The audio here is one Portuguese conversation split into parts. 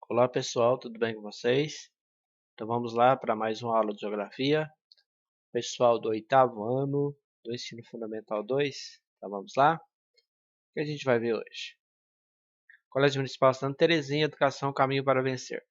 Olá pessoal, tudo bem com vocês? Então vamos lá para mais uma aula de Geografia. Pessoal do 8º ano do Ensino Fundamental 2. Então vamos lá? O que a gente vai ver hoje? Colégio Municipal Santa Terezinha, Educação, Caminho para Vencer.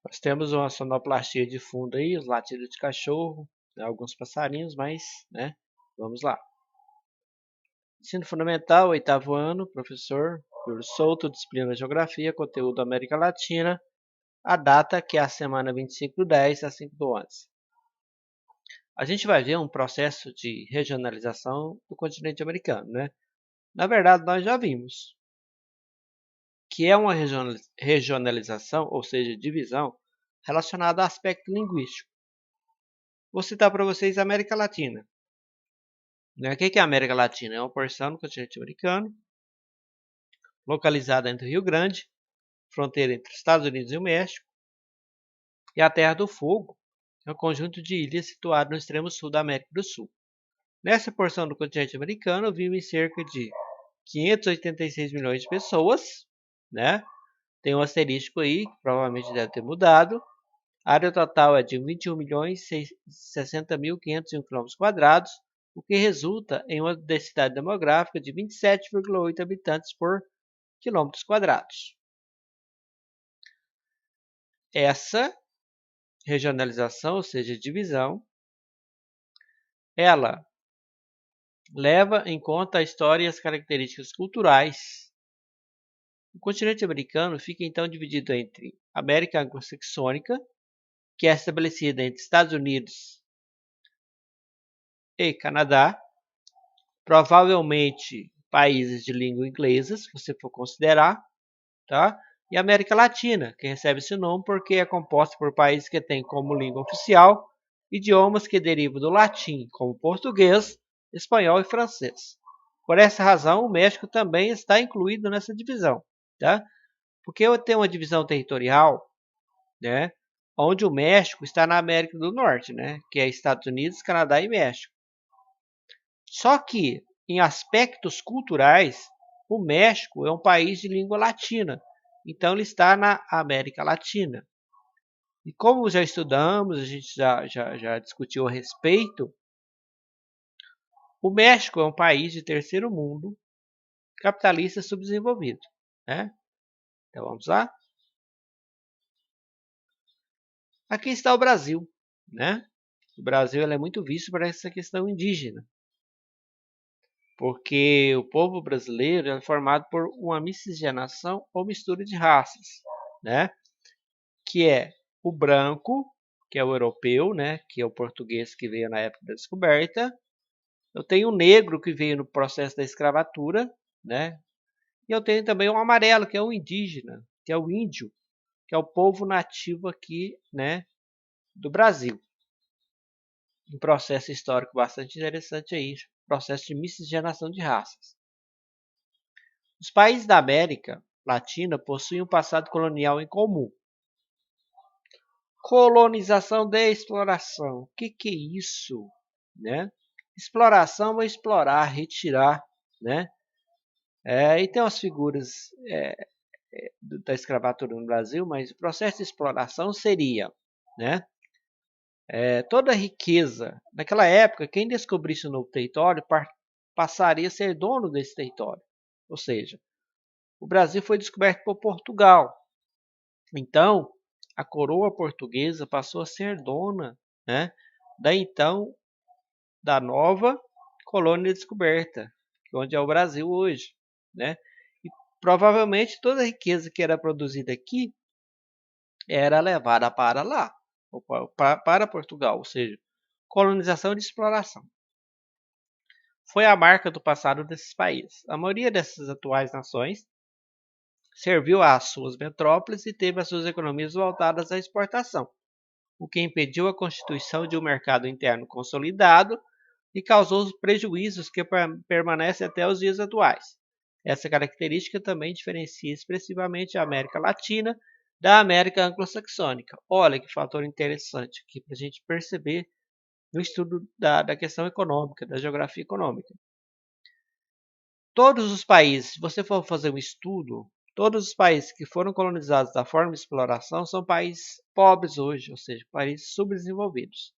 Nós temos uma sonoplastia de fundo aí, os latidos de cachorro, né, alguns passarinhos, mas, né, vamos lá. Ensino Fundamental, 8º ano, professor Júlio Souto, disciplina Geografia, conteúdo América Latina, a data que é a semana 25/10 às 5/11. A gente vai ver um processo de regionalização do continente americano, né? Na verdade, nós já vimos que é uma regionalização, ou seja, divisão, relacionada ao aspecto linguístico. Vou citar para vocês a América Latina. O que é a América Latina? É uma porção do continente americano, localizada entre o Rio Grande, fronteira entre os Estados Unidos e o México, e a Terra do Fogo, é um conjunto de ilhas situado no extremo sul da América do Sul. Nessa porção do continente americano vivem cerca de 586 milhões de pessoas, né? Tem um asterisco aí, que provavelmente deve ter mudado. A área total é de 21.060.501 km², o que resulta em uma densidade demográfica de 27,8 habitantes por km². Essa regionalização, ou seja, divisão, ela leva em conta a história e as características culturais. O continente americano fica então dividido entre América Anglo-Saxônica, que é estabelecida entre Estados Unidos e Canadá, provavelmente países de língua inglesa, se você for considerar, tá? E América Latina, que recebe esse nome porque é composta por países que têm como língua oficial idiomas que derivam do latim, como português, espanhol e francês. Por essa razão, o México também está incluído nessa divisão, tá? Porque eu tenho uma divisão territorial, né, onde o México está na América do Norte, né, que é Estados Unidos, Canadá e México. Só que, em aspectos culturais, o México é um país de língua latina, então ele está na América Latina. E como já estudamos, a gente já discutiu a respeito, o México é um país de terceiro mundo, capitalista subdesenvolvido, né? Então vamos lá? Aqui está o Brasil, né? O Brasil é muito visto por essa questão indígena, porque o povo brasileiro é formado por uma miscigenação ou mistura de raças, né? Que é o branco, que é o europeu, né? Que é o português que veio na época da descoberta. Eu tenho o negro, que veio no processo da escravatura, né? E eu tenho também o amarelo, que é o indígena, que é o índio, que é o povo nativo aqui, né, do Brasil. Um processo histórico bastante interessante aí, processo de miscigenação de raças. Os países da América Latina possuem um passado colonial em comum. Colonização de exploração. O que é isso? Né? Exploração é explorar, retirar, né? E tem umas figuras da escravatura no Brasil, mas o processo de exploração seria, né? Toda a riqueza. Naquela época, quem descobrisse um novo território passaria a ser dono desse território. Ou seja, o Brasil foi descoberto por Portugal. Então, a coroa portuguesa passou a ser dona, né, da nova colônia descoberta, onde é o Brasil hoje, né? E provavelmente toda a riqueza que era produzida aqui era levada para lá, para Portugal, ou seja, colonização e exploração. Foi a marca do passado desses países. A maioria dessas atuais nações serviu às suas metrópoles e teve as suas economias voltadas à exportação, o que impediu a constituição de um mercado interno consolidado e causou os prejuízos que permanecem até os dias atuais. Essa característica também diferencia expressivamente a América Latina da América anglo-saxônica. Olha que fator interessante aqui para a gente perceber no estudo da questão econômica, da geografia econômica. Todos os países, se você for fazer um estudo, todos os países que foram colonizados da forma de exploração são países pobres hoje, ou seja, países subdesenvolvidos.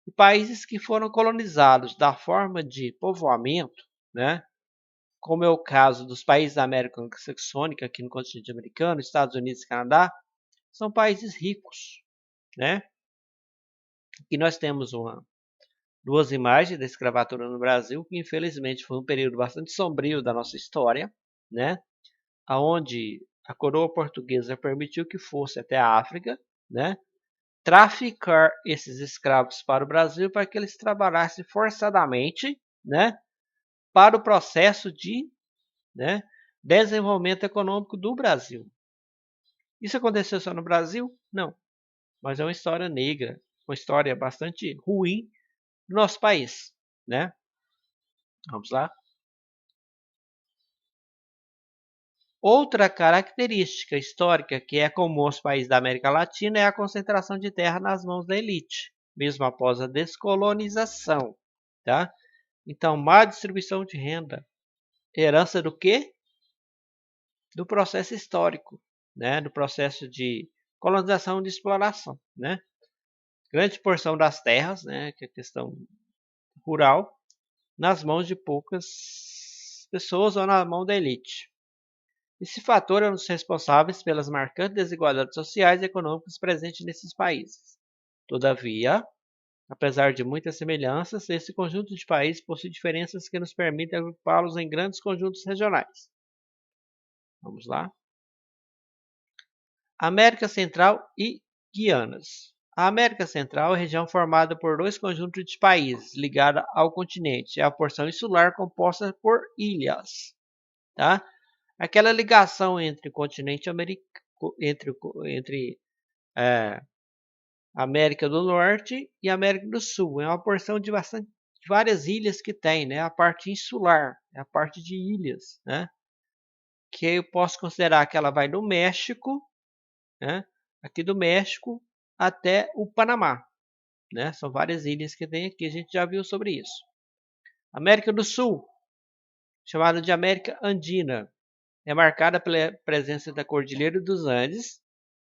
E países que foram colonizados da forma de povoamento, né, como é o caso dos países da América Anglo-Saxônica, aqui no continente americano, Estados Unidos e Canadá, são países ricos, né? Aqui nós temos duas imagens da escravatura no Brasil, que infelizmente foi um período bastante sombrio da nossa história, né? Onde a coroa portuguesa permitiu que fosse até a África, né? Traficar esses escravos para o Brasil para que eles trabalhassem forçadamente, né? Para o processo de, né, desenvolvimento econômico do Brasil. Isso aconteceu só no Brasil? Não. Mas é uma história negra, uma história bastante ruim do nosso país, né? Vamos lá. Outra característica histórica que é comum aos países da América Latina é a concentração de terra nas mãos da elite, mesmo após a descolonização, tá? Então, má distribuição de renda, herança do quê? Do processo histórico, né? Do processo de colonização e de exploração, né? Grande porção das terras, né? Que é a questão rural, nas mãos de poucas pessoas ou na mão da elite. Esse fator é um dos responsáveis pelas marcantes desigualdades sociais e econômicas presentes nesses países. Todavia, apesar de muitas semelhanças, esse conjunto de países possui diferenças que nos permitem agrupá-los em grandes conjuntos regionais. Vamos lá. América Central e Guianas. A América Central é a região formada por dois conjuntos de países ligados ao continente. É a porção insular composta por ilhas. Tá? Aquela ligação entre o continente americano, entre América do Norte e América do Sul. É uma porção de várias ilhas que tem, né? A parte insular, a parte de ilhas, né? Que eu posso considerar que ela vai do México, né? Aqui do México até o Panamá, né? São várias ilhas que tem aqui, a gente já viu sobre isso. América do Sul, chamada de América Andina, é marcada pela presença da Cordilheira dos Andes.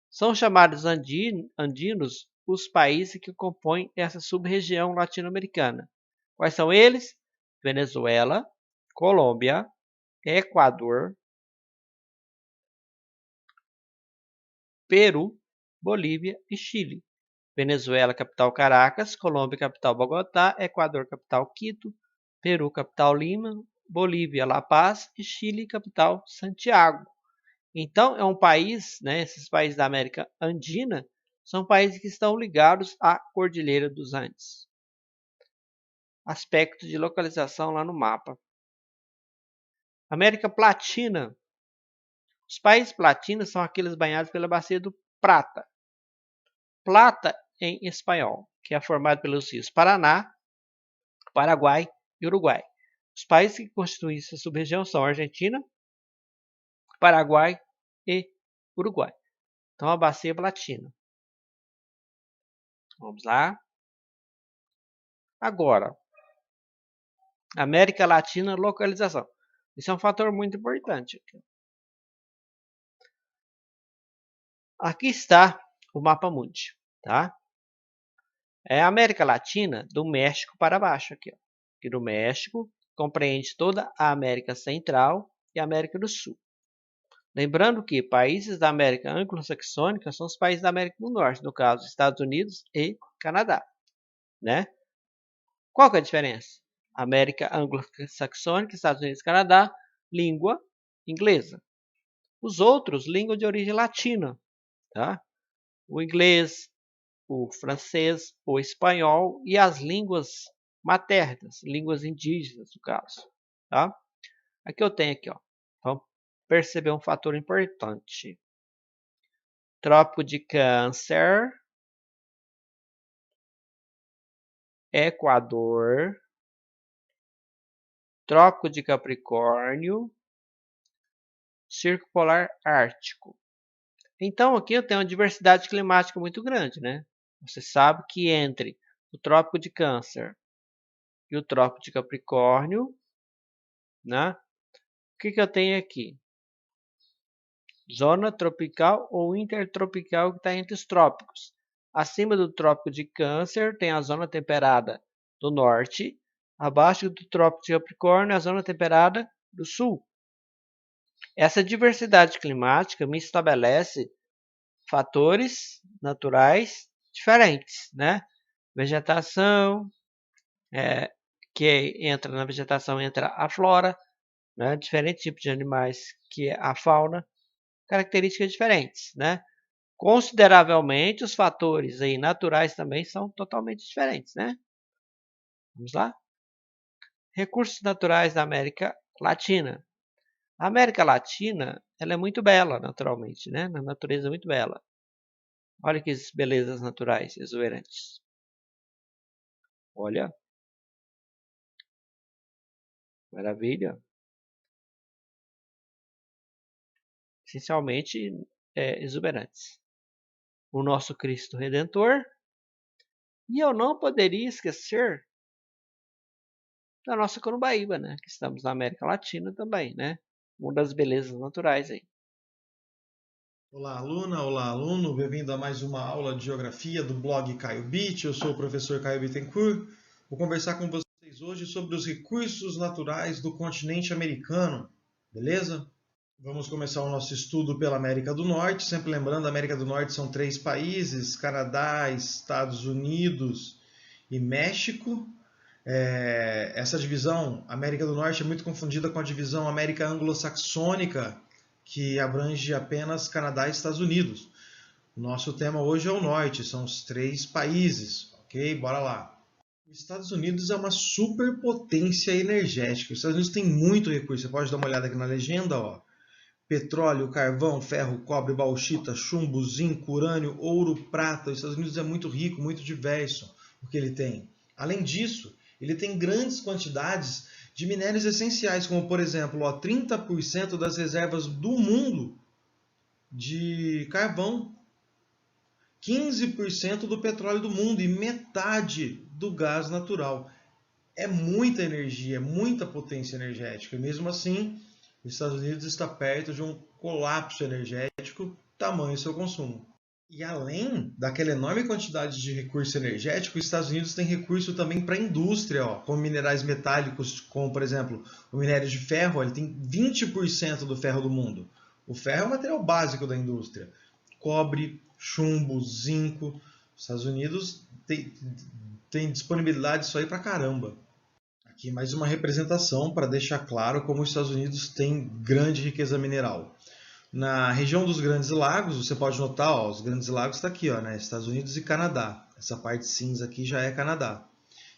São chamados andinos os países que compõem essa sub-região latino-americana. Quais são eles? Venezuela, Colômbia, Equador, Peru, Bolívia e Chile. Venezuela, capital Caracas, Colômbia, capital Bogotá, Equador, capital Quito, Peru, capital Lima, Bolívia, La Paz e Chile, capital Santiago. Então, é um país, né, esses países da América Andina, são países que estão ligados à Cordilheira dos Andes. Aspecto de localização lá no mapa. América Platina. Os países platinos são aqueles banhados pela bacia do Prata. Plata em espanhol, que é formado pelos rios Paraná, Paraguai e Uruguai. Os países que constituem essa sub-região são Argentina, Paraguai e Uruguai. Então, a bacia platina. Vamos lá. Agora, América Latina, localização. Isso é um fator muito importante. Aqui está o mapa mundi, tá? É a América Latina do México para baixo aqui, ó. Aqui do México compreende toda a América Central e a América do Sul. Lembrando que países da América anglo-saxônica são os países da América do Norte, no caso, Estados Unidos e Canadá, né? Qual que é a diferença? América anglo-saxônica, Estados Unidos e Canadá, língua inglesa. Os outros, língua de origem latina, tá? O inglês, o francês, o espanhol e as línguas maternas, línguas indígenas, no caso, tá? Aqui eu tenho aqui, ó. Vamos perceber um fator importante. Trópico de Câncer, Equador, Trópico de Capricórnio, Círculo Polar Ártico. Então aqui eu tenho uma diversidade climática muito grande, né? Você sabe que entre o Trópico de Câncer e o Trópico de Capricórnio, né? O que eu tenho aqui? Zona tropical ou intertropical que está entre os trópicos. Acima do Trópico de Câncer tem a zona temperada do norte. Abaixo do Trópico de Capricórnio, a zona temperada do sul. Essa diversidade climática me estabelece fatores naturais diferentes, né? Vegetação, que entra na vegetação, entra a flora, né? Diferentes tipos de animais, que é a fauna, características diferentes, né? Consideravelmente, os fatores aí naturais também são totalmente diferentes, né? Vamos lá? Recursos naturais da América Latina. A América Latina, ela é muito bela, naturalmente, né? Na natureza é muito bela. Olha que belezas naturais exuberantes. Olha. Maravilha. Essencialmente exuberantes. O nosso Cristo Redentor. E eu não poderia esquecer da nossa Corumbaíba, né? Que estamos na América Latina também, né? Uma das belezas naturais aí. Olá, aluna, olá, aluno. Bem-vindo a mais uma aula de Geografia do blog Caio Bit. Eu sou o professor Caio Bittencourt. Vou conversar com vocês hoje sobre os recursos naturais do continente americano, beleza? Vamos começar o nosso estudo pela América do Norte. Sempre lembrando, a América do Norte são 3 países: Canadá, Estados Unidos e México. Essa divisão, América do Norte, é muito confundida com a divisão América Anglo-Saxônica, que abrange apenas Canadá e Estados Unidos. O nosso tema hoje é o Norte, são os 3 países, ok? Bora lá. Os Estados Unidos é uma superpotência energética. Os Estados Unidos tem muito recurso. Você pode dar uma olhada aqui na legenda, ó. Petróleo, carvão, ferro, cobre, bauxita, chumbo, zinco, urânio, ouro, prata. Os Estados Unidos é muito rico, muito diverso o que ele tem. Além disso, ele tem grandes quantidades de minérios essenciais, como por exemplo, 30% das reservas do mundo de carvão, 15% do petróleo do mundo e metade do gás natural. É muita energia, é muita potência energética. E mesmo assim, os Estados Unidos está perto de um colapso energético, tamanho seu consumo. E além daquela enorme quantidade de recurso energético, os Estados Unidos têm recurso também para a indústria, como minerais metálicos, como por exemplo o minério de ferro. Ele tem 20% do ferro do mundo. O ferro é o material básico da indústria. Cobre, chumbo, zinco. Os Estados Unidos tem disponibilidade disso aí para caramba. Aqui mais uma representação para deixar claro como os Estados Unidos têm grande riqueza mineral. Na região dos Grandes Lagos, você pode notar, ó, os Grandes Lagos está aqui, ó, né? Estados Unidos e Canadá. Essa parte cinza aqui já é Canadá.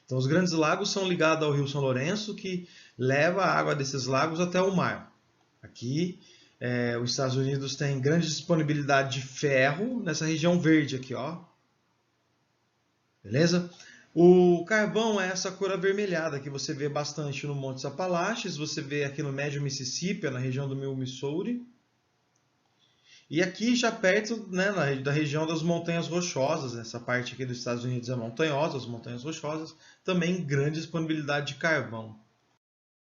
Então, os Grandes Lagos são ligados ao Rio São Lourenço, que leva a água desses lagos até o mar. Aqui, os Estados Unidos têm grande disponibilidade de ferro nessa região verde aqui, ó. Beleza? O carvão é essa cor avermelhada que você vê bastante no Montes Apalaches, você vê aqui no Médio Mississippi, na região do Missouri. E aqui já perto, né, da região das Montanhas Rochosas, essa parte aqui dos Estados Unidos é montanhosa, as Montanhas Rochosas, também grande disponibilidade de carvão.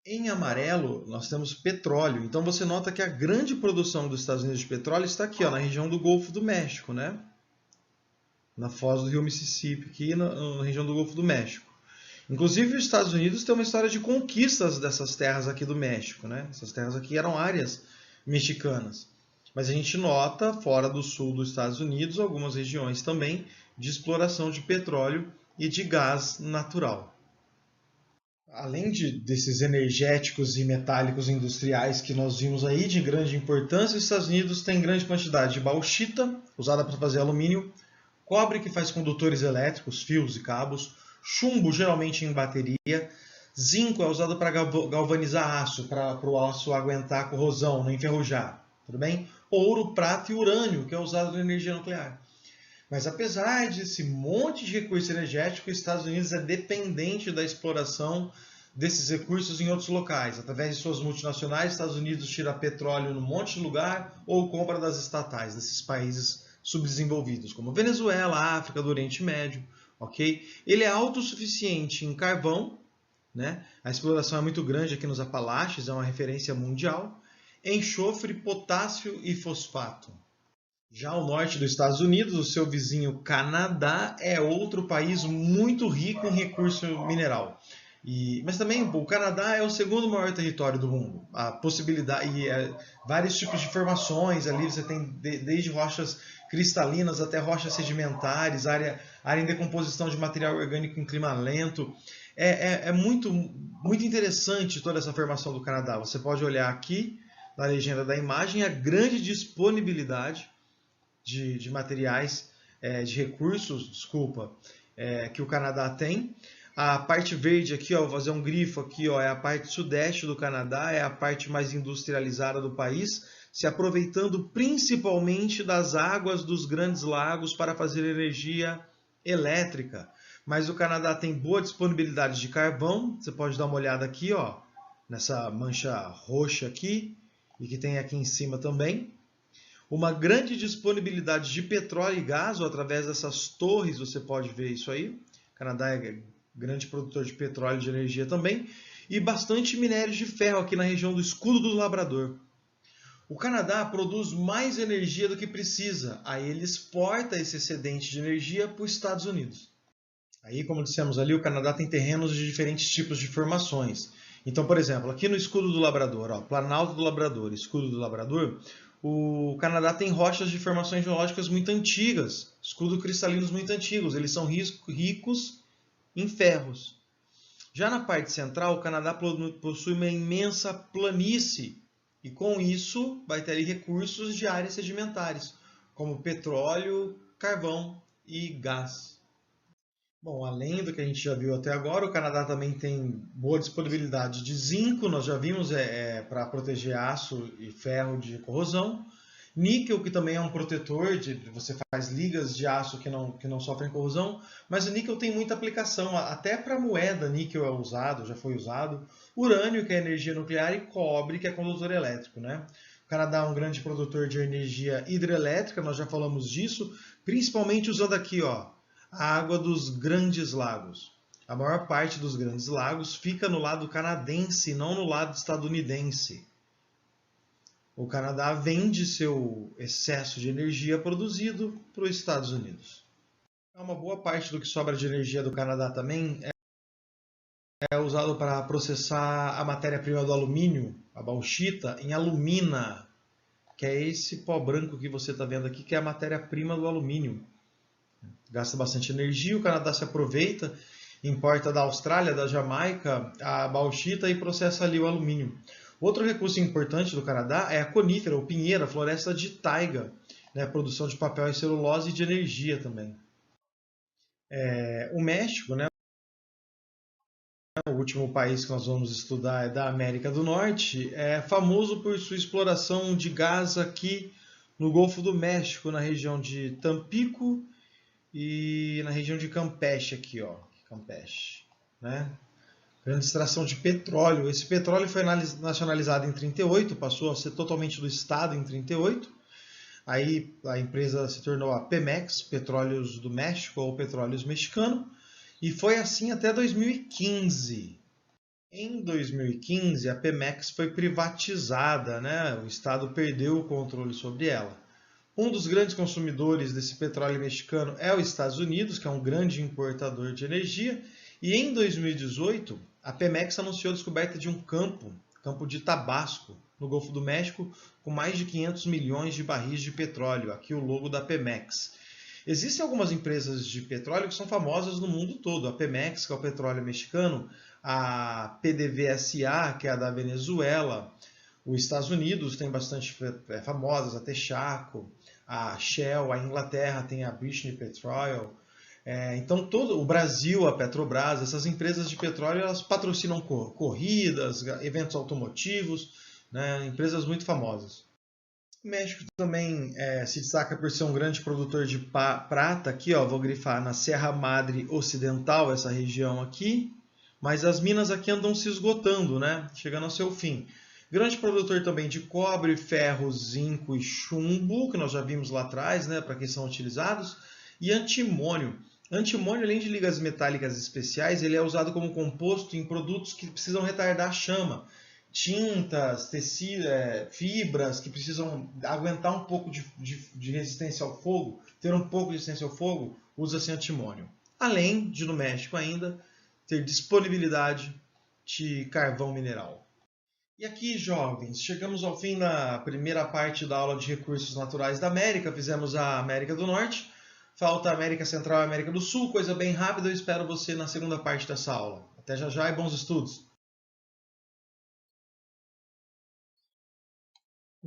Em amarelo, nós temos petróleo. Então você nota que a grande produção dos Estados Unidos de petróleo está aqui, ó, na região do Golfo do México, né? Na foz do rio Mississippi, aqui na região do Golfo do México. Inclusive, os Estados Unidos têm uma história de conquistas dessas terras aqui do México, né? Essas terras aqui eram áreas mexicanas. Mas a gente nota, fora do sul dos Estados Unidos, algumas regiões também de exploração de petróleo e de gás natural. Além desses energéticos e metálicos industriais que nós vimos aí, de grande importância, os Estados Unidos têm grande quantidade de bauxita, usada para fazer alumínio, cobre, que faz condutores elétricos, fios e cabos, chumbo, geralmente em bateria, Zinco é usado para galvanizar aço, para o aço aguentar corrosão, não enferrujar. Tudo bem? Ouro, prata e urânio, que é usado na energia nuclear. Mas apesar desse monte de recurso energético, os Estados Unidos é dependente da exploração desses recursos em outros locais. Através de suas multinacionais, os Estados Unidos tira petróleo num monte de lugar ou compra das estatais, desses países subdesenvolvidos, como Venezuela, África, do Oriente Médio. Okay? Ele é autossuficiente em carvão, né? A exploração é muito grande aqui nos Apalaches, é uma referência mundial. Enxofre, potássio e fosfato. Já ao norte dos Estados Unidos, o seu vizinho Canadá é outro país muito rico em recurso mineral. Mas também o Canadá é o segundo maior território do mundo. A possibilidade vários tipos de formações ali, você tem desde rochas cristalinas até rochas sedimentares, área em decomposição de material orgânico em clima lento. É muito interessante toda essa formação do Canadá. Você pode olhar aqui na legenda da imagem a grande disponibilidade de materiais, de recursos, que o Canadá tem. A parte verde aqui, ó, vou fazer um grifo aqui, ó, é a parte sudeste do Canadá, é a parte mais industrializada do país, se aproveitando principalmente das águas dos grandes lagos para fazer energia elétrica. Mas o Canadá tem boa disponibilidade de carvão, você pode dar uma olhada aqui, ó, nessa mancha roxa aqui, e que tem aqui em cima também. Uma grande disponibilidade de petróleo e gás, ou através dessas torres você pode ver isso aí. O Canadá é grande produtor de petróleo e de energia também. E bastante minérios de ferro aqui na região do Escudo do Labrador. O Canadá produz mais energia do que precisa. Aí ele exporta esse excedente de energia para os Estados Unidos. Aí, como dissemos ali, o Canadá tem terrenos de diferentes tipos de formações. Então, por exemplo, aqui no Escudo do Labrador, ó, Planalto do Labrador, Escudo do Labrador, o Canadá tem rochas de formações geológicas muito antigas, escudos cristalinos muito antigos. Eles são ricos em ferros. Já na parte central, o Canadá possui uma imensa planície e com isso vai ter ali recursos de áreas sedimentares, como petróleo, carvão e gás. Bom, além do que a gente já viu até agora, o Canadá também tem boa disponibilidade de zinco, nós já vimos, para proteger aço e ferro de corrosão. Níquel, que também é um protetor, você faz ligas de aço que não sofrem corrosão, mas o níquel tem muita aplicação, até para moeda níquel é usado, já foi usado. Urânio, que é energia nuclear, e cobre, que é condutor elétrico, né? O Canadá é um grande produtor de energia hidrelétrica, nós já falamos disso, principalmente usando aqui, ó, a água dos grandes lagos. A maior parte dos grandes lagos fica no lado canadense, não no lado estadunidense. O Canadá vende seu excesso de energia produzido para os Estados Unidos. Uma boa parte do que sobra de energia do Canadá também é usado para processar a matéria-prima do alumínio, a bauxita, em alumina, que é esse pó branco que você está vendo aqui, que é a matéria-prima do alumínio. Gasta bastante energia, o Canadá se aproveita, importa da Austrália, da Jamaica, a bauxita e processa ali o alumínio. Outro recurso importante do Canadá é a conífera, ou pinheira, a floresta de taiga, né? Produção de papel e celulose e de energia também. O México, né? O último país que nós vamos estudar é da América do Norte, é famoso por sua exploração de gás aqui no Golfo do México, na região de Tampico e na região de Campeche aqui, ó, Campeche, né? Grande extração de petróleo. Esse petróleo foi nacionalizado em 1938, passou a ser totalmente do Estado em 1938. Aí a empresa se tornou a Pemex, Petróleos do México ou Petróleos Mexicano, e foi assim até 2015. Em 2015, a Pemex foi privatizada, né? O Estado perdeu o controle sobre ela. Um dos grandes consumidores desse petróleo mexicano é os Estados Unidos, que é um grande importador de energia. E em 2018, a Pemex anunciou a descoberta de um campo de Tabasco, no Golfo do México, com mais de 500 milhões de barris de petróleo. Aqui o logo da Pemex. Existem algumas empresas de petróleo que são famosas no mundo todo. A Pemex, que é o petróleo mexicano, a PDVSA, que é a da Venezuela. Os Estados Unidos tem bastante famosas, a Texaco, a Shell, a Inglaterra tem a British Petroleum, Então, todo o Brasil, a Petrobras, essas empresas de petróleo, elas patrocinam corridas, eventos automotivos, né, empresas muito famosas. O México também se destaca por ser um grande produtor de prata. Aqui, ó, vou grifar na Serra Madre Ocidental, essa região aqui. Mas as minas aqui andam se esgotando, né? Chegando ao seu fim. Grande produtor também de cobre, ferro, zinco e chumbo, que nós já vimos lá atrás, né? Para que são utilizados. E antimônio. Antimônio, além de ligas metálicas especiais, ele é usado como composto em produtos que precisam retardar a chama. Tintas, tecido, fibras que precisam aguentar um pouco de resistência ao fogo, ter um pouco de resistência ao fogo, usa-se antimônio. Além de, no México ainda, ter disponibilidade de carvão mineral. E aqui, jovens, chegamos ao fim da primeira parte da aula de recursos naturais da América. Fizemos a América do Norte, falta a América Central e a América do Sul, coisa bem rápida. Eu espero você na segunda parte dessa aula. Até já já e bons estudos!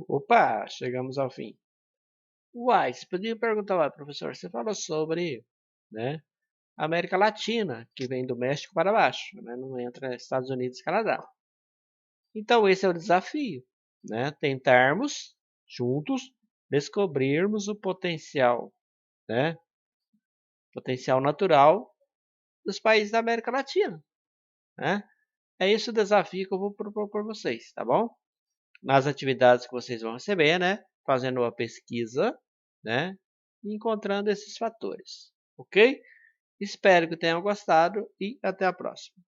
Opa, chegamos ao fim. Uai, você podia perguntar lá, professor, você falou sobre, né, a América Latina, que vem do México para baixo, né, não entra Estados Unidos e Canadá. Então esse é o desafio, né, tentarmos juntos descobrirmos o potencial, né, potencial natural dos países da América Latina, né? É esse o desafio que eu vou propor para vocês, tá bom? Nas atividades que vocês vão receber, né? Fazendo uma pesquisa, né? E encontrando esses fatores, ok? Espero que tenham gostado e até a próxima.